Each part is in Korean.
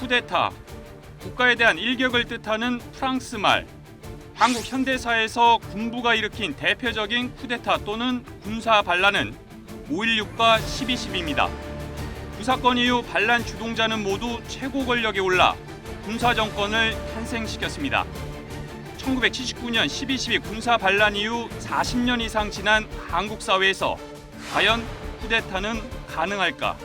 쿠데타, 국가에 대한 일격을 뜻하는 프랑스 말. 한국 현대사에서 군부가 일으킨 대표적인 쿠데타 또는 군사 반란은 5.16과 12.12입니다. 두 사건 이후 반란 주동자는 모두 최고 권력에 올라 군사 정권을 탄생시켰습니다. 1979년 12.12 군사 반란 이후 40년 이상 지난 한국 사회에서 과연 쿠데타는 가능할까?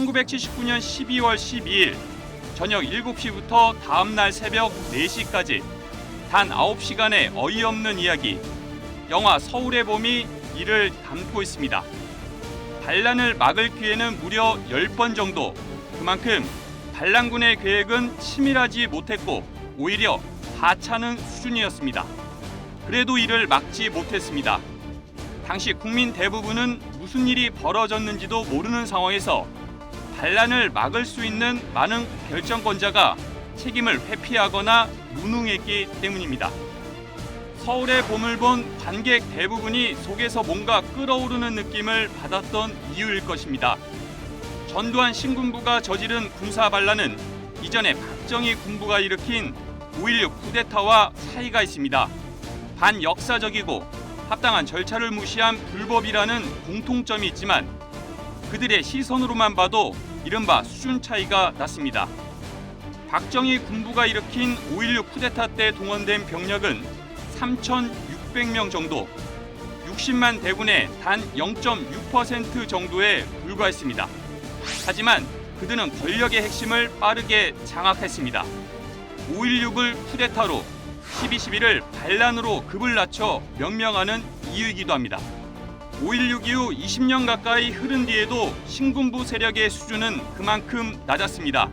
(1979년 12월 12일) 저녁 7시부터 다음날 새벽 4시까지 단 9시간의 어이없는 이야기. 영화 서울의 봄이 이를 담고 있습니다. 반란을 막을 기회는 무려 10번 정도. 그만큼 반란군의 계획은 치밀하지 못했고 오히려 하찮은 수준이었습니다. 그래도 이를 막지 못했습니다. 당시 국민 대부분은 무슨 일이 벌어졌는지도 모르는 상황에서 반란을 막을 수 있는 많은 결정권자가 책임을 회피하거나 무능했기 때문입니다. 서울의 봄을 본 관객 대부분이 속에서 뭔가 끓어오르는 느낌을 받았던 이유일 것입니다. 전두환 신군부가 저지른 군사 반란은 이전에 박정희 군부가 일으킨 5.16 쿠데타와 차이가 있습니다. 반역사적이고 합당한 절차를 무시한 불법이라는 공통점이 있지만 그들의 시선으로만 봐도 이른바 수준 차이가 났습니다. 박정희 군부가 일으킨 5.16 쿠데타 때 동원된 병력은 3,600명 정도, 60만 대군의 단 0.6% 정도에 불과했습니다. 하지만 그들은 권력의 핵심을 빠르게 장악했습니다. 5.16을 쿠데타로, 12.12를 반란으로 급을 낮춰 명명하는 이유이기도 합니다. 5.16 이후 20년 가까이 흐른 뒤에도 신군부 세력의 수준은 그만큼 낮았습니다.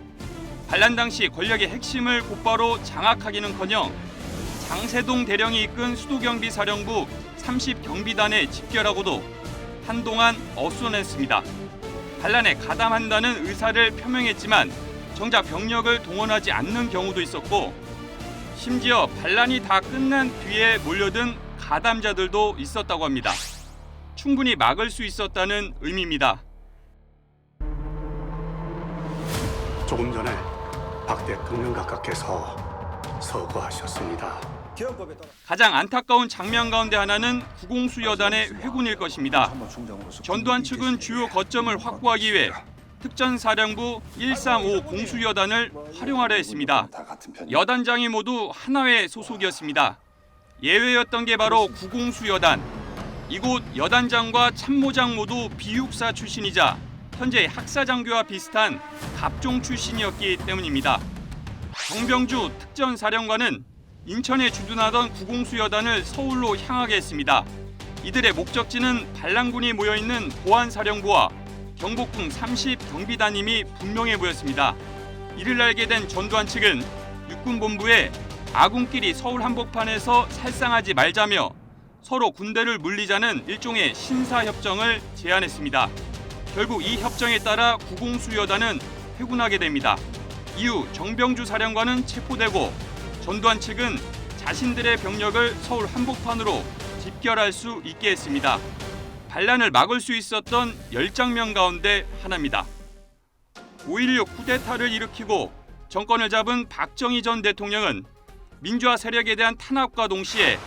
반란 당시 권력의 핵심을 곧바로 장악하기는커녕 장세동 대령이 이끈 수도경비사령부 30경비단에 집결하고도 한동안 어수선했습니다. 반란에 가담한다는 의사를 표명했지만 정작 병력을 동원하지 않는 경우도 있었고 심지어 반란이 다 끝난 뒤에 몰려든 가담자들도 있었다고 합니다. 충분히 막을 수 있었다는 의미입니다. 조금 전에 박 대통령 각하께서 서거하셨습니다. 가장 안타까운 장면 가운데 하나는 구공수여단의 회군일 것입니다. 전두환 측은 주요 거점을 확보하기 위해 특전사령부 135 공수여단을 활용하려 했습니다. 여단장이 모두 하나회 소속이었습니다. 예외였던 게 바로 구공수여단. 이곳 여단장과 참모장 모두 비육사 출신이자 현재 학사장교와 비슷한 갑종 출신이었기 때문입니다. 정병주 특전사령관은 인천에 주둔하던 구공수여단을 서울로 향하게 했습니다. 이들의 목적지는 반란군이 모여있는 보안사령부와 경복궁 30경비단임이 분명해 보였습니다. 이를 알게 된 전두환 측은 육군본부에 아군끼리 서울 한복판에서 살상하지 말자며 서로 군대를 물리자는 일종의 신사협정을 제안했습니다. 결국 이 협정에 따라 구공수여단은 회군하게 됩니다. 이후 정병주 사령관은 체포되고 전두환 측은 자신들의 병력을 서울 한복판으로 집결할 수 있게 했습니다. 반란을 막을 수 있었던 10장면 가운데 하나입니다. 5.16 쿠데타를 일으키고 정권을 잡은 박정희 전 대통령은 민주화 세력에 대한 탄압과 동시에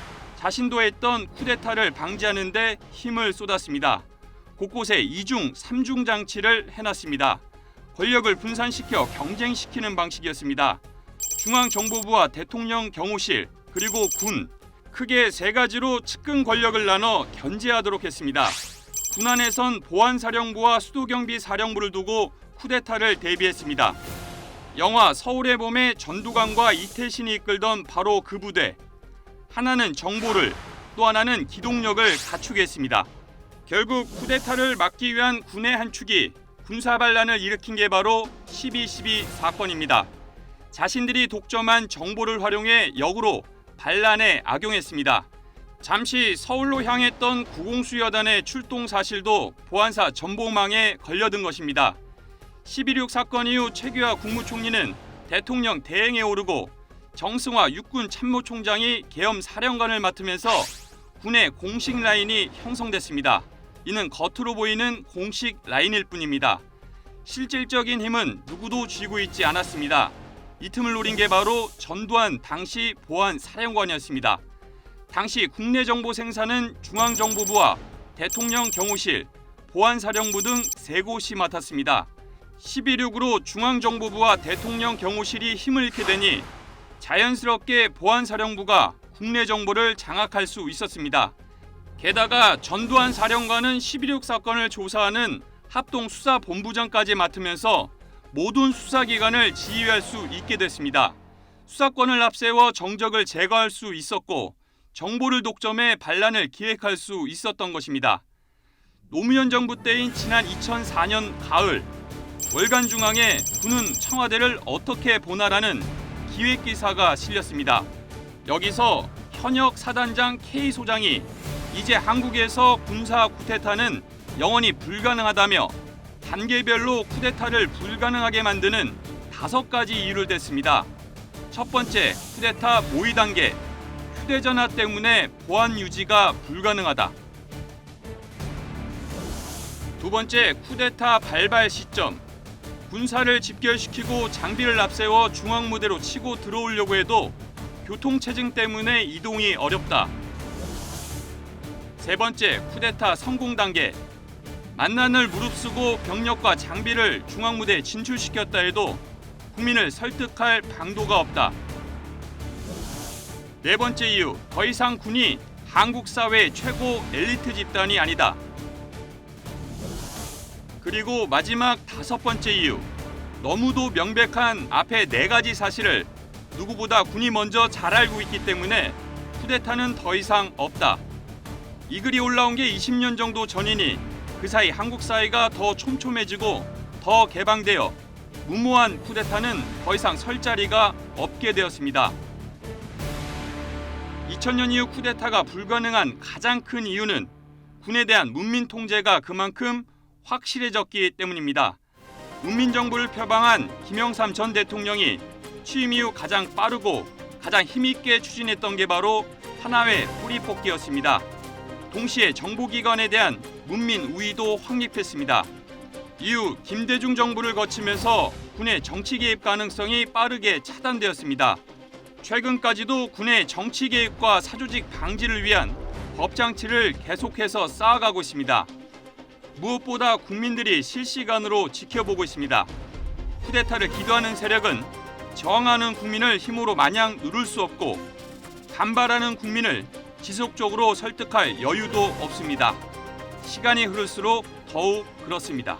자신도 했던 쿠데타를 방지하는 데 힘을 쏟았습니다. 곳곳에 2중, 3중 장치를 해놨습니다. 권력을 분산시켜 경쟁시키는 방식이었습니다. 중앙정보부와 대통령 경호실, 그리고 군, 크게 3가지로 측근 권력을 나눠 견제하도록 했습니다. 군 안에선 보안사령부와 수도경비사령부를 두고 쿠데타를 대비했습니다. 영화 서울의 봄에 전두광과 이태신이 이끌던 바로 그 부대. 하나는 정보를, 또 하나는 기동력을 갖추겠습니다. 결국 쿠데타를 막기 위한 군의 한 축이 군사 반란을 일으킨 게 바로 12.12 사건입니다. 자신들이 독점한 정보를 활용해 역으로 반란에 악용했습니다. 잠시 서울로 향했던 구공수여단의 출동 사실도 보안사 전보망에 걸려든 것입니다. 12.16 사건 이후 최규하 국무총리는 대통령 대행에 오르고 정승화 육군 참모총장이 계엄 사령관을 맡으면서 군의 공식 라인이 형성됐습니다. 이는 겉으로 보이는 공식 라인일 뿐입니다. 실질적인 힘은 누구도 쥐고 있지 않았습니다. 이 틈을 노린 게 바로 전두환 당시 보안사령관이었습니다. 당시 국내 정보 생산은 중앙정보부와 대통령 경호실, 보안사령부 등 세 곳이 맡았습니다. 12.6으로 중앙정보부와 대통령 경호실이 힘을 잃게 되니 자연스럽게 보안사령부가 국내 정보를 장악할 수 있었습니다. 게다가 전두환 사령관은 12.6 사건을 조사하는 합동수사본부장까지 맡으면서 모든 수사기관을 지휘할 수 있게 됐습니다. 수사권을 앞세워 정적을 제거할 수 있었고 정보를 독점해 반란을 기획할 수 있었던 것입니다. 노무현 정부 때인 지난 2004년 가을, 월간중앙에 군은 청와대를 어떻게 보나라는 기획기사가 실렸습니다. 여기서 현역 사단장 K 소장이 이제 한국에서 군사 쿠데타는 영원히 불가능하다며 단계별로 쿠데타를 불가능하게 만드는 5가지 이유를 댔습니다. 첫 번째, 쿠데타 모의 단계. 휴대전화 때문에 보안 유지가 불가능하다. 두 번째, 쿠데타 발발 시점. 군사를 집결시키고 장비를 앞세워 중앙무대로 치고 들어오려고 해도 교통체증 때문에 이동이 어렵다. 세 번째, 쿠데타 성공 단계. 만난을 무릅쓰고 병력과 장비를 중앙무대에 진출시켰다 해도 국민을 설득할 방도가 없다. 네 번째 이유, 더 이상 군이 한국 사회의 최고 엘리트 집단이 아니다. 그리고 마지막 5번째 이유, 너무도 명백한 앞에 4가지 사실을 누구보다 군이 먼저 잘 알고 있기 때문에 쿠데타는 더 이상 없다. 이 글이 올라온 게 20년 정도 전이니 그 사이 한국 사회가 더 촘촘해지고 더 개방되어 무모한 쿠데타는 더 이상 설 자리가 없게 되었습니다. 2000년 이후 쿠데타가 불가능한 가장 큰 이유는 군에 대한 문민 통제가 그만큼 확실해졌기 때문입니다. 문민정부를 표방한 김영삼 전 대통령이 취임 이후 가장 빠르고 가장 힘있게 추진했던 게 바로 하나회 뿌리뽑기였습니다. 동시에 정보기관에 대한 문민 우위도 확립했습니다. 이후 김대중 정부를 거치면서 군의 정치 개입 가능성이 빠르게 차단되었습니다. 최근까지도 군의 정치 개입과 사조직 방지를 위한 법장치를 계속해서 쌓아가고 있습니다. 무엇보다 국민들이 실시간으로 지켜보고 있습니다. 쿠데타를 기도하는 세력은 저항하는 국민을 힘으로 마냥 누를 수 없고 반발하는 국민을 지속적으로 설득할 여유도 없습니다. 시간이 흐를수록 더욱 그렇습니다.